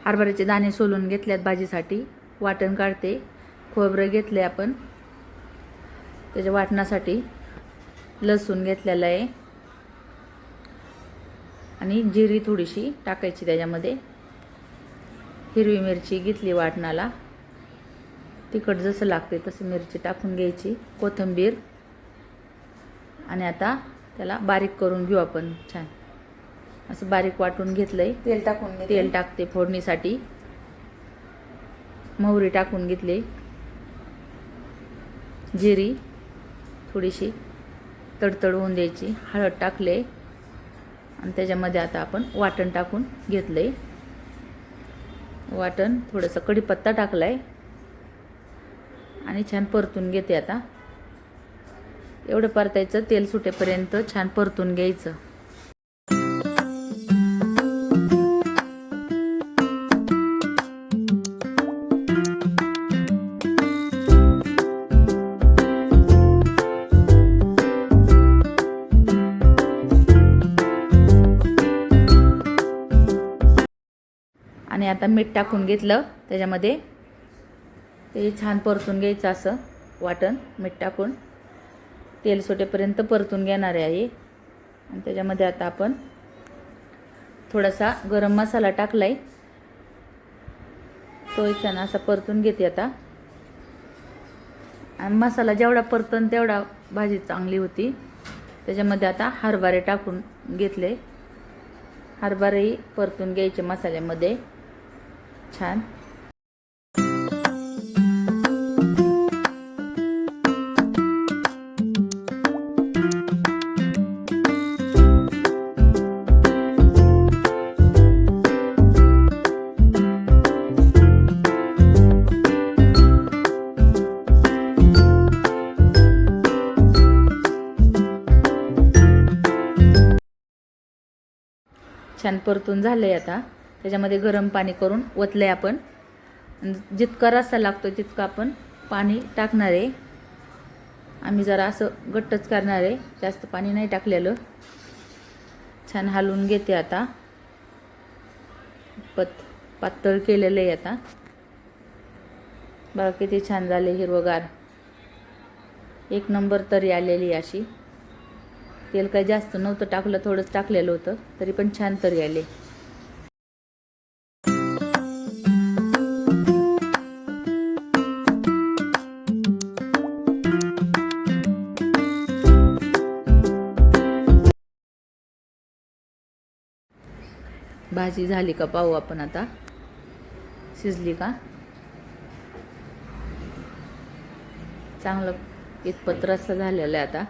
हरभऱ्याचे दाणे सोलून घेतल्यात भाजीसाठी. वाटण काढते. खोबरं घेतले आपण त्याच्या वाटणासाठी. लसूण घेतलेला आहे आणि जिरी थोडीशी टाकायची त्याच्यामध्ये. हिरवी मिरची घेतली वाटणाला. तिखट जसं लागते तसं मिरची टाकून घ्यायची. कोथिंबीर. आणि आता त्याला बारीक करून घेऊ आपण. छान असं बारीक वाटून घेतलंय. तेल टाकते फोडणीसाठी. मोहरी टाकून घेतली. जिरी थोडीशी तडतड होऊन द्यायची. हळद टाकले आणि त्याच्यामध्ये आता आपण वाटण टाकून घेतलंय. वाटण थोडंसं कढीपत्ता टाकलाय आणि छान परतून घेते आता. एवढं परतायचं, तेल सुटेपर्यंत छान परतून घ्यायचं. आणि आता मीठ टाकून घेतलं त्याच्यामध्ये. ते छान परतून घ्यायचं असं वाटण मीठ टाकून. तेल सुटेपर्यंत परतून घेणार आहे. आणि त्याच्यामध्ये आता आपण थोडासा गरम मसाला टाकलाय. तो छान असा परतून घेते आता. आणि मसाला जेवढा परतन तेवढा भाजी चांगली होती. त्याच्यामध्ये आता हरभरे टाकून घेतले. हरभरेही परतून घ्यायचे मसाल्यामध्ये छान. छान परतून झालंय आता. त्याच्यामध्ये गरम पाणी करून ओतलंय आपण. जितका रस्सा लागतो तितकं आपण पाणी टाकणार आहे. आम्ही जरा असं घट्टच करणार आहे, जास्त पाणी नाही टाकलेलं. छान हलवून घेते आता. पातळ केलेलं आहे आता. बघा किती छान झाले, हिरवगार. एक नंबर तरी आलेली अशी. तेल काही जास्त नव्हतं टाकलं, थोडंच टाकलेलं होतं, तरी पण छान तरी आले. भाजी झाली का पाहू आपण आता. शिजली का. चांगलं इतपत रस्सा झालेला आहे आता.